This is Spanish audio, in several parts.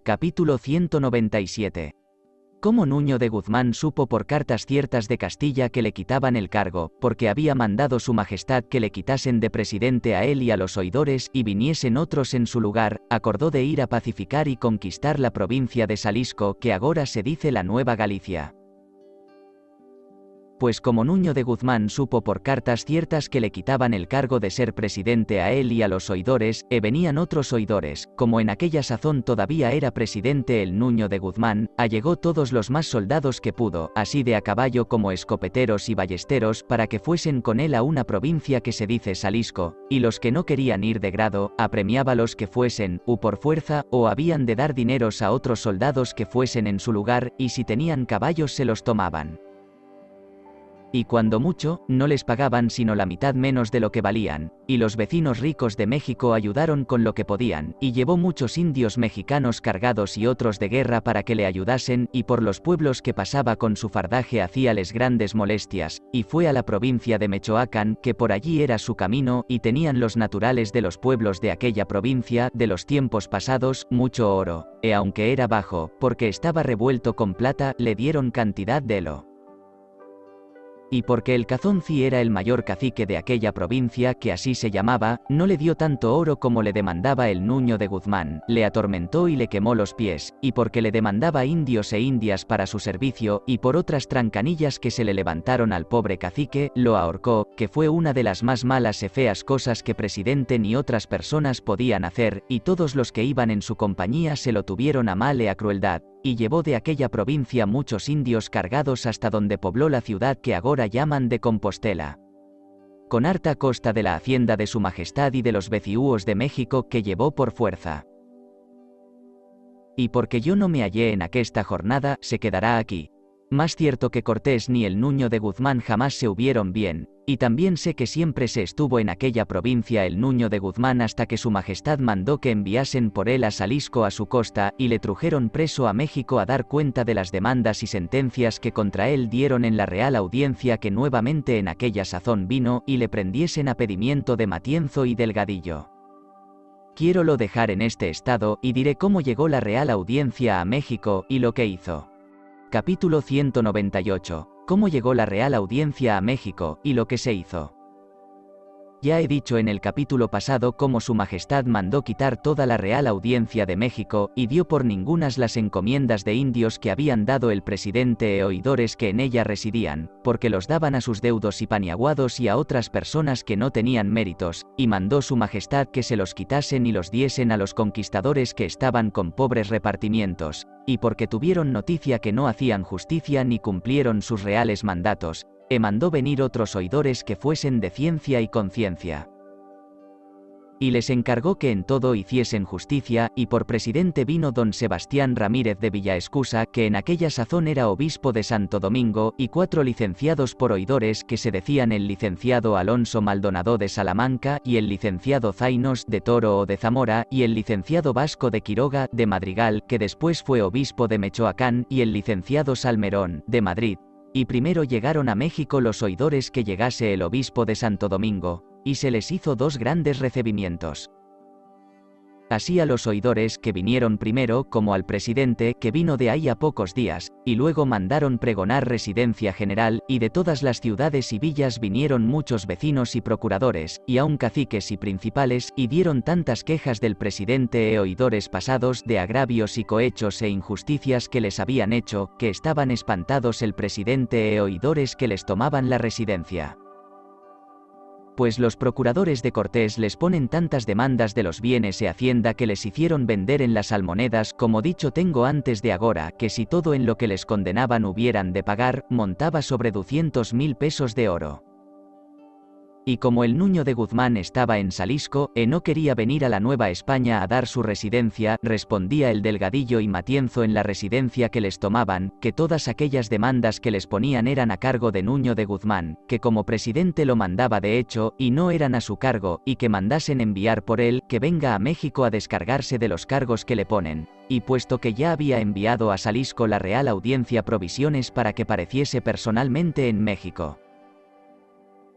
Capítulo 197. Cómo Nuño de Guzmán supo por cartas ciertas de Castilla que le quitaban el cargo, porque había mandado su majestad que le quitasen de presidente a él y a los oidores y viniesen otros en su lugar, acordó de ir a pacificar y conquistar la provincia de Salisco, que agora se dice la Nueva Galicia. Pues como Nuño de Guzmán supo por cartas ciertas que le quitaban el cargo de ser presidente a él y a los oidores, venían otros oidores, como en aquella sazón todavía era presidente el Nuño de Guzmán, allegó todos los más soldados que pudo, así de a caballo como escopeteros y ballesteros, para que fuesen con él a una provincia que se dice Salisco, y los que no querían ir de grado, apremiábalos que fuesen, u por fuerza, o habían de dar dineros a otros soldados que fuesen en su lugar, y si tenían caballos se los tomaban. Y cuando mucho, no les pagaban sino la mitad menos de lo que valían, y los vecinos ricos de México ayudaron con lo que podían, y llevó muchos indios mexicanos cargados y otros de guerra para que le ayudasen, y por los pueblos que pasaba con su fardaje hacíales grandes molestias, y fue a la provincia de Mechoacán, que por allí era su camino, y tenían los naturales de los pueblos de aquella provincia, de los tiempos pasados, mucho oro, aunque era bajo, porque estaba revuelto con plata, le dieron cantidad de lo. Y porque el Cazonci era el mayor cacique de aquella provincia, que así se llamaba, no le dio tanto oro como le demandaba el Nuño de Guzmán, le atormentó y le quemó los pies, y porque le demandaba indios e indias para su servicio, y por otras trancanillas que se le levantaron al pobre cacique, lo ahorcó, que fue una de las más malas y feas cosas que presidente ni otras personas podían hacer, y todos los que iban en su compañía se lo tuvieron a mal y a crueldad, y llevó de aquella provincia muchos indios cargados hasta donde pobló la ciudad que agora llaman de Compostela. Con harta costa de la hacienda de su majestad y de los veciúos de México que llevó por fuerza. Y porque yo no me hallé en aquesta jornada, se quedará aquí. Más cierto que Cortés ni el Nuño de Guzmán jamás se hubieron bien, y también sé que siempre se estuvo en aquella provincia el Nuño de Guzmán hasta que su majestad mandó que enviasen por él a Salisco a su costa, y le trujeron preso a México a dar cuenta de las demandas y sentencias que contra él dieron en la Real Audiencia que nuevamente en aquella sazón vino, y le prendiesen a pedimiento de Matienzo y Delgadillo. Quiérolo dejar en este estado, y diré cómo llegó la Real Audiencia a México, y lo que hizo. Capítulo 198. Cómo llegó la Real Audiencia a México, y lo que se hizo. Ya he dicho en el capítulo pasado cómo su majestad mandó quitar toda la Real Audiencia de México, y dio por ningunas las encomiendas de indios que habían dado el presidente e oidores que en ella residían, porque los daban a sus deudos y paniaguados y a otras personas que no tenían méritos, y mandó su majestad que se los quitasen y los diesen a los conquistadores que estaban con pobres repartimientos, y porque tuvieron noticia que no hacían justicia ni cumplieron sus reales mandatos, mandó venir otros oidores que fuesen de ciencia y conciencia. Y les encargó que en todo hiciesen justicia, y por presidente vino don Sebastián Ramírez de Villaescusa, que en aquella sazón era obispo de Santo Domingo, y 4 licenciados por oidores que se decían el licenciado Alonso Maldonado de Salamanca, y el licenciado Zainos de Toro o de Zamora, y el licenciado Vasco de Quiroga, de Madrigal, que después fue obispo de Mechoacán, y el licenciado Salmerón, de Madrid. Y primero llegaron a México los oidores que llegase el obispo de Santo Domingo, y se les hizo 2 grandes recibimientos. Así a los oidores que vinieron primero como al presidente que vino de ahí a pocos días, y luego mandaron pregonar residencia general, y de todas las ciudades y villas vinieron muchos vecinos y procuradores, y aun caciques y principales, y dieron tantas quejas del presidente e oidores pasados de agravios y cohechos e injusticias que les habían hecho, que estaban espantados el presidente e oidores que les tomaban la residencia. Pues los procuradores de Cortés les ponen tantas demandas de los bienes e hacienda que les hicieron vender en las almonedas, como dicho tengo antes de agora, que si todo en lo que les condenaban hubieran de pagar, montaba sobre 200,000 pesos de oro. Y como el Nuño de Guzmán estaba en Salisco, no quería venir a la Nueva España a dar su residencia, respondía el Delgadillo y Matienzo en la residencia que les tomaban, que todas aquellas demandas que les ponían eran a cargo de Nuño de Guzmán, que como presidente lo mandaba de hecho, y no eran a su cargo, y que mandasen enviar por él, que venga a México a descargarse de los cargos que le ponen. Y puesto que ya había enviado a Salisco la Real Audiencia provisiones para que pareciese personalmente en México,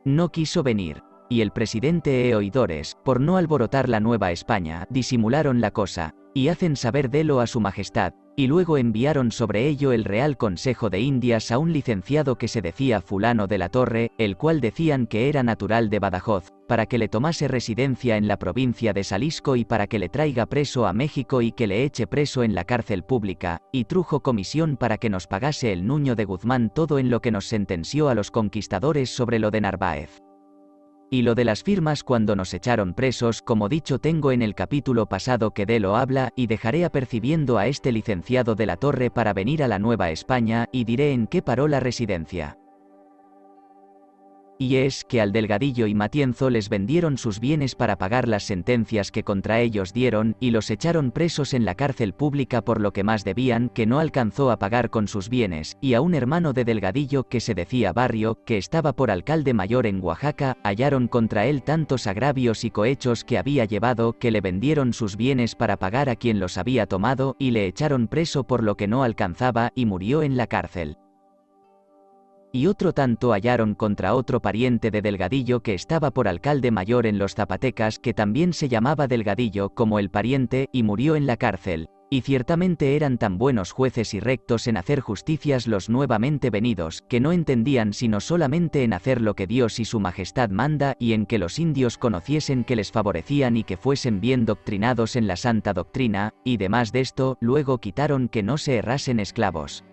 no quiso venir, y el presidente e oidores, por no alborotar la Nueva España, disimularon la cosa, y hacen saber delo a su majestad, y luego enviaron sobre ello el Real Consejo de Indias a un licenciado que se decía Fulano de la Torre, el cual decían que era natural de Badajoz, para que le tomase residencia en la provincia de Salisco y para que le traiga preso a México y que le eche preso en la cárcel pública, y trujo comisión para que nos pagase el Nuño de Guzmán todo en lo que nos sentenció a los conquistadores sobre lo de Narváez. Y lo de las firmas cuando nos echaron presos, como dicho tengo en el capítulo pasado que de lo habla, y dejaré apercibiendo a este licenciado de la Torre para venir a la Nueva España, y diré en qué paró la residencia. Y es que al Delgadillo y Matienzo les vendieron sus bienes para pagar las sentencias que contra ellos dieron, y los echaron presos en la cárcel pública por lo que más debían, que no alcanzó a pagar con sus bienes, y a un hermano de Delgadillo que se decía Barrio, que estaba por alcalde mayor en Oaxaca, hallaron contra él tantos agravios y cohechos que había llevado, que le vendieron sus bienes para pagar a quien los había tomado, y le echaron preso por lo que no alcanzaba, y murió en la cárcel. Y otro tanto hallaron contra otro pariente de Delgadillo que estaba por alcalde mayor en los Zapatecas, que también se llamaba Delgadillo como el pariente, y murió en la cárcel. Y ciertamente eran tan buenos jueces y rectos en hacer justicias los nuevamente venidos, que no entendían sino solamente en hacer lo que Dios y su majestad manda, y en que los indios conociesen que les favorecían y que fuesen bien doctrinados en la santa doctrina, y demás de esto, luego quitaron que no se errasen esclavos.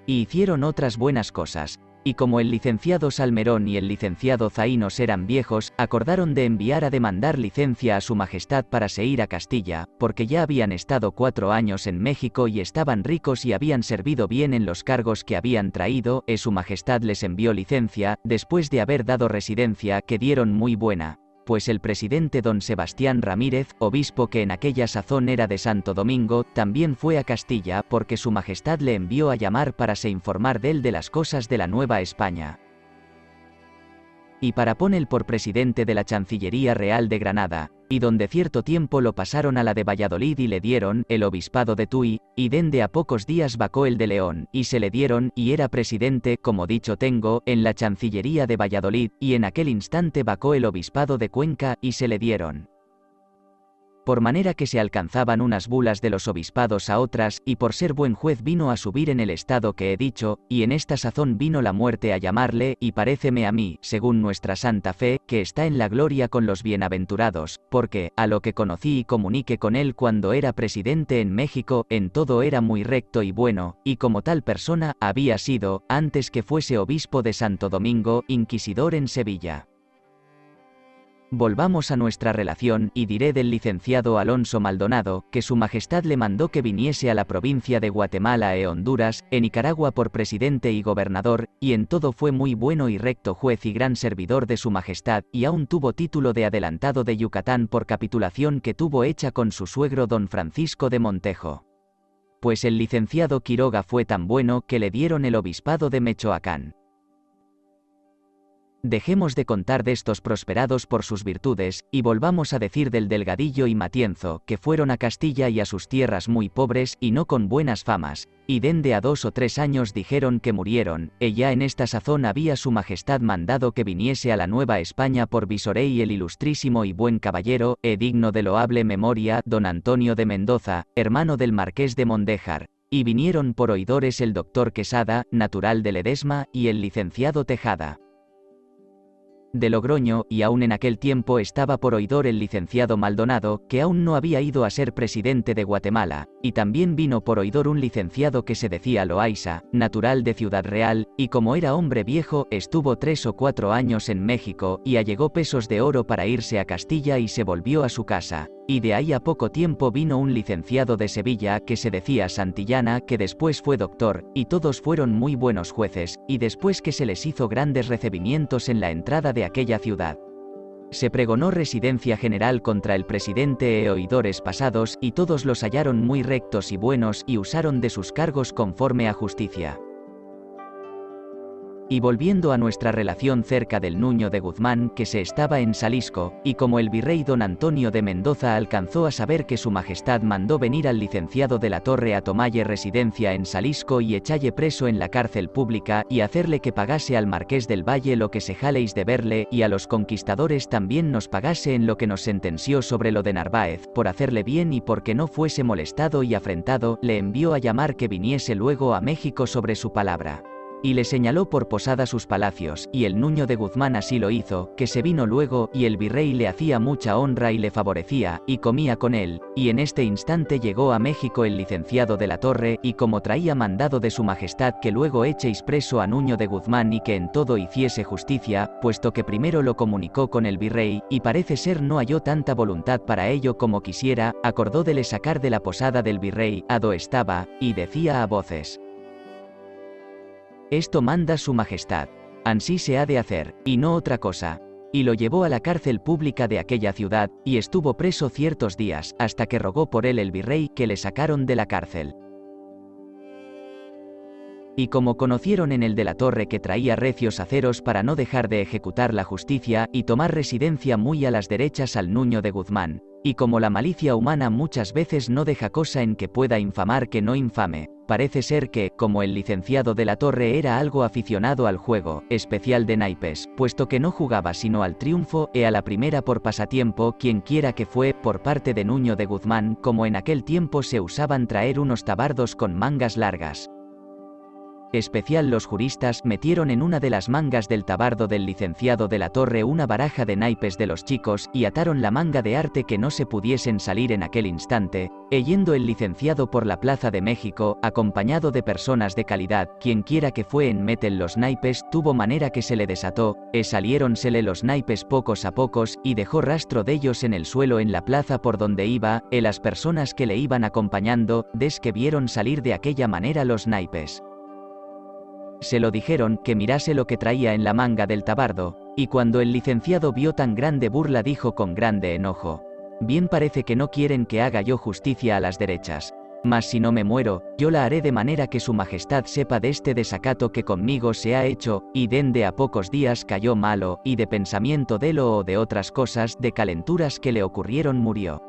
Y hicieron otras buenas cosas, y como el licenciado Salmerón y el licenciado Zaínos eran viejos, acordaron de enviar a demandar licencia a su majestad para se ir a Castilla, porque ya habían estado 4 años en México y estaban ricos y habían servido bien en los cargos que habían traído, su majestad les envió licencia, después de haber dado residencia que dieron muy buena. Pues el presidente don Sebastián Ramírez, obispo que en aquella sazón era de Santo Domingo, también fue a Castilla porque su majestad le envió a llamar para se informar de él de las cosas de la Nueva España. Y para poner por presidente de la Chancillería Real de Granada, y donde cierto tiempo lo pasaron a la de Valladolid y le dieron el obispado de Tui, y dende a pocos días vacó el de León, y se le dieron, y era presidente, como dicho tengo, en la Chancillería de Valladolid, y en aquel instante vacó el obispado de Cuenca, y se le dieron. Por manera que se alcanzaban unas bulas de los obispados a otras, y por ser buen juez vino a subir en el estado que he dicho, y en esta sazón vino la muerte a llamarle, y paréceme a mí, según nuestra santa fe, que está en la gloria con los bienaventurados, porque, a lo que conocí y comuniqué con él cuando era presidente en México, en todo era muy recto y bueno, y como tal persona, había sido, antes que fuese obispo de Santo Domingo, inquisidor en Sevilla. Volvamos a nuestra relación, y diré del licenciado Alonso Maldonado, que su majestad le mandó que viniese a la provincia de Guatemala e Honduras, en Nicaragua por presidente y gobernador, y en todo fue muy bueno y recto juez y gran servidor de su majestad, y aún tuvo título de adelantado de Yucatán por capitulación que tuvo hecha con su suegro don Francisco de Montejo. Pues el licenciado Quiroga fue tan bueno que le dieron el obispado de Mechoacán. Dejemos de contar de estos prosperados por sus virtudes, y volvamos a decir del Delgadillo y Matienzo, que fueron a Castilla y a sus tierras muy pobres y no con buenas famas, y dende a 2 o 3 años dijeron que murieron, ya en esta sazón había su majestad mandado que viniese a la Nueva España por Visorey el ilustrísimo y buen caballero, digno de loable memoria, don Antonio de Mendoza, hermano del marqués de Mondéjar, y vinieron por oidores el doctor Quesada, natural de Ledesma, y el licenciado Tejada de Logroño, y aún en aquel tiempo estaba por oidor el licenciado Maldonado, que aún no había ido a ser presidente de Guatemala, y también vino por oidor un licenciado que se decía Loaiza, natural de Ciudad Real, y como era hombre viejo, estuvo 3 o 4 años en México, y allegó pesos de oro para irse a Castilla y se volvió a su casa. Y de ahí a poco tiempo vino un licenciado de Sevilla que se decía Santillana, que después fue doctor, y todos fueron muy buenos jueces, y después que se les hizo grandes recibimientos en la entrada de aquella ciudad, se pregonó residencia general contra el presidente e oidores pasados, y todos los hallaron muy rectos y buenos y usaron de sus cargos conforme a justicia. Y volviendo a nuestra relación cerca del Nuño de Guzmán, que se estaba en Salisco, y como el virrey don Antonio de Mendoza alcanzó a saber que su majestad mandó venir al licenciado de la Torre a tomalle residencia en Salisco y echalle preso en la cárcel pública, y hacerle que pagase al marqués del Valle lo que se jaleis de verle, y a los conquistadores también nos pagase en lo que nos sentenció sobre lo de Narváez, por hacerle bien y porque no fuese molestado y afrentado, le envió a llamar que viniese luego a México sobre su palabra. Y le señaló por posada sus palacios, y el Nuño de Guzmán así lo hizo, que se vino luego, y el virrey le hacía mucha honra y le favorecía, y comía con él, y en este instante llegó a México el licenciado de la Torre, y como traía mandado de su majestad que luego echeis preso a Nuño de Guzmán y que en todo hiciese justicia, puesto que primero lo comunicó con el virrey, y parece ser no halló tanta voluntad para ello como quisiera, acordó de le sacar de la posada del virrey, a do estaba, y decía a voces: esto manda su majestad. Ansí se ha de hacer, y no otra cosa. Y lo llevó a la cárcel pública de aquella ciudad, y estuvo preso ciertos días, hasta que rogó por él el virrey que le sacaron de la cárcel. Y como conocieron en el de la Torre que traía recios aceros para no dejar de ejecutar la justicia, y tomar residencia muy a las derechas al Nuño de Guzmán, y como la malicia humana muchas veces no deja cosa en que pueda infamar que no infame, parece ser que, como el licenciado de la Torre era algo aficionado al juego, especial de naipes, puesto que no jugaba sino al triunfo, a la primera por pasatiempo, quienquiera que fue, por parte de Nuño de Guzmán, como en aquel tiempo se usaban traer unos tabardos con mangas largas. Especial los juristas metieron en una de las mangas del tabardo del licenciado de la Torre una baraja de naipes de los chicos, y ataron la manga de arte que no se pudiesen salir en aquel instante, yendo el licenciado por la Plaza de México, acompañado de personas de calidad, quienquiera que fue en meter los naipes, tuvo manera que se le desató, saliéronsele los naipes pocos a pocos, y dejó rastro de ellos en el suelo en la plaza por donde iba, las personas que le iban acompañando, des que vieron salir de aquella manera los naipes. Se lo dijeron que mirase lo que traía en la manga del tabardo, y cuando el licenciado vio tan grande burla dijo con grande enojo: bien parece que no quieren que haga yo justicia a las derechas. Mas si no me muero, yo la haré de manera que su majestad sepa de este desacato que conmigo se ha hecho, y dende a pocos días cayó malo, y de pensamiento de lo o de otras cosas de calenturas que le ocurrieron murió.